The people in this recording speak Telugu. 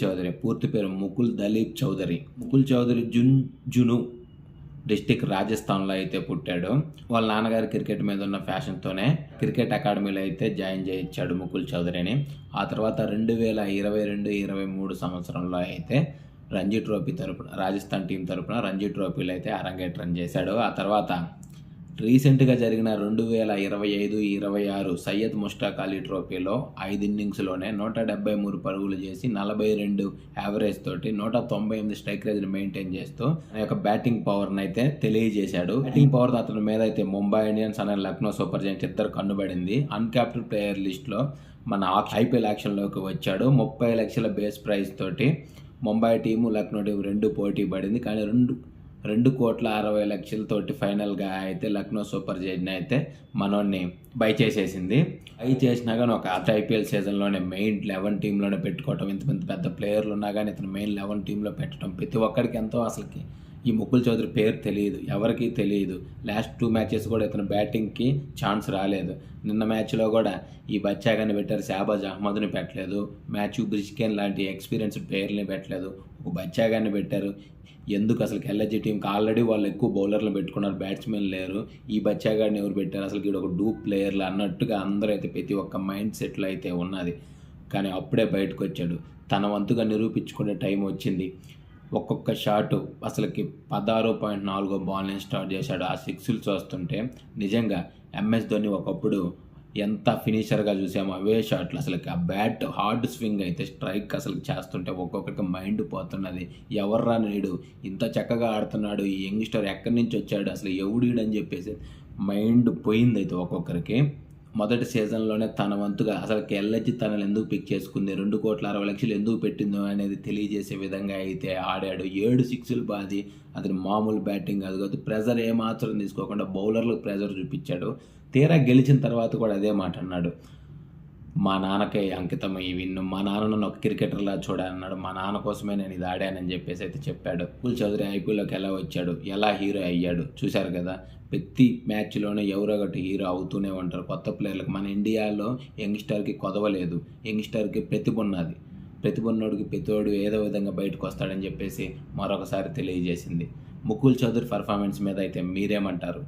చౌదరి పూర్తి పేరు ముకుల్ దలీప్ చౌదరి. ముకుల్ చౌదరి జును డిస్టిక్ రాజస్థాన్లో అయితే పుట్టాడు. వాళ్ళ నాన్నగారు క్రికెట్ మీద ఉన్న ఫ్యాషన్తోనే క్రికెట్ అకాడమీలో అయితే జాయిన్ చేయించాడు ముకుల్ చౌదరిని. ఆ తర్వాత 2022-23 సంవత్సరంలో అయితే రంజీ ట్రోఫీ తరపున రాజస్థాన్ టీం తరపున రంజీ ట్రోఫీలో అయితే అరంగేట్రం చేశాడు. ఆ తర్వాత రీసెంట్గా జరిగిన 2025-26 సయ్యద్ ముష్టాక్ అలీ ట్రోఫీలో 5 ఇన్నింగ్స్లోనే 173 పరుగులు చేసి 42 యావరేజ్ తోటి 198 స్ట్రైక్ రేంజ్ని మెయింటైన్ చేస్తూ ఆ యొక్క బ్యాటింగ్ పవర్ని అయితే తెలియజేశాడు. బ్యాటింగ్ పవర్ అతని మీద అయితే ముంబై ఇండియన్స్ అనే లక్నో సూపర్ జైంట్స్ ఇద్దరు కన్నుబడింది. అన్క్యాప్డ్ ప్లేయర్ లిస్ట్లో మన ఐపీఎల్ యాక్షన్లోకి వచ్చాడు. 30 లక్షల బేస్ ప్రైజ్ తోటి ముంబై టీము లక్నో టీము 2 పోటీ పడింది. కానీ 2,60,00,000 ఫైనల్గా అయితే లక్నో సూపర్ జైంట్ని అయితే మనోన్ని బై చేసేసింది. బై చేసినా కానీ ఒక ఐపీఎల్ సీజన్లోనే మెయిన్ 11 టీంలోనే పెట్టుకోవటం, ఇంత పెద్ద ప్లేయర్లు ఉన్నా కానీ ఇతను మెయిన్ 11 టీంలో పెట్టడం ప్రతి ఒక్కరికి ఎంతో అసలుకి ఈ ముకుల్ చౌదరి పేరు తెలియదు, ఎవరికి తెలియదు. లాస్ట్ 2 మ్యాచెస్ కూడా ఇతను బ్యాటింగ్కి ఛాన్స్ రాలేదు. నిన్న మ్యాచ్లో కూడా ఈ బచ్చాగాని పెట్టారు, షాబాజ్ అహ్మద్ని పెట్టలేదు, మ్యాథ్యూ బ్రిస్కెన్ లాంటి ఎక్స్పీరియన్స్డ్ ప్లేయర్ని పెట్టలేదు, ఒక బచ్చాగాన్ని పెట్టారు. ఎందుకు అసలు ఎల్ఎస్జీ టీంకి ఆల్రెడీ వాళ్ళు ఎక్కువ బౌలర్లు పెట్టుకున్నారు, బ్యాట్స్మెన్ లేరు, ఈ బచ్చాగాడిని ఎవరు పెట్టారు, అసలు వీడు ఒక డూప్ ప్లేయర్లు అన్నట్టుగా అందరూ అయితే ప్రతి ఒక్క మైండ్ సెట్లో అయితే ఉన్నది. కానీ అప్పుడే బయటకు వచ్చాడు, తన వంతుగా నిరూపించుకునే టైం వచ్చింది. ఒక్కొక్క షాటు అసలుకి 16.4 బాల్ నుంచి స్టార్ట్ చేశాడు. ఆ 6లు చూస్తుంటే నిజంగా ఎంఎస్ ధోని ఒకప్పుడు ఎంత ఫినిషర్గా చూసామో అవే షాట్లు. అసలు ఆ బ్యాట్ హార్డ్ స్వింగ్ అయితే స్ట్రైక్ అసలు చేస్తుంటే ఒక్కొక్కరికి మైండ్ పోతున్నది. ఎవర్రా నీడు ఇంత చక్కగా ఆడుతున్నాడు, ఈ యంగ్స్టర్ ఎక్కడి నుంచి వచ్చాడు, అసలు ఎవడీడని చెప్పేసి మైండ్ పోయింది అయితే ఒక్కొక్కరికి. మొదటి సీజన్లోనే తన వంతుగా అసలు ఎల్ఎస్జీ తనని ఎందుకు పిక్ చేసుకుంది, 2,60,00,000 ఎందుకు పెట్టిందో అనేది తెలియజేసే విధంగా అయితే ఆడాడు. 7 6లు బాది అతని మామూలు బ్యాటింగ్ కాదు, ప్రెజర్ ఏమాత్రం తీసుకోకుండా బౌలర్లకు ప్రెజర్ చూపించాడు. తీరా గెలిచిన తర్వాత కూడా అదే మాట అన్నాడు, మా నాన్నకే అంకితం ఈ విన్ను, మా నాన్న నన్ను ఒక క్రికెటర్లా చూడాలన్నాడు, మా నాన్న కోసమే నేను ఇది ఆడానని చెప్పేసి అయితే చెప్పాడు. ముకుల్ చౌదరి ఐపీఎల్లోకి ఎలా వచ్చాడు, ఎలా హీరో అయ్యాడు చూశారు కదా. ప్రతి మ్యాచ్లోనే ఎవరో ఒకటి హీరో అవుతూనే ఉంటారు కొత్త ప్లేయర్లకు. మన ఇండియాలో యంగ్స్టర్కి కొదవలేదు, యంగ్స్టర్కి ప్రతిభ ఉన్నది, ప్రతిభ ఉన్నోడికి ప్రతివాడు ఏదో విధంగా బయటకు వస్తాడని చెప్పేసి మరొకసారి తెలియజేసింది. ముకుల్ చౌదరి పర్ఫార్మెన్స్ మీద అయితే మీరేమంటారు?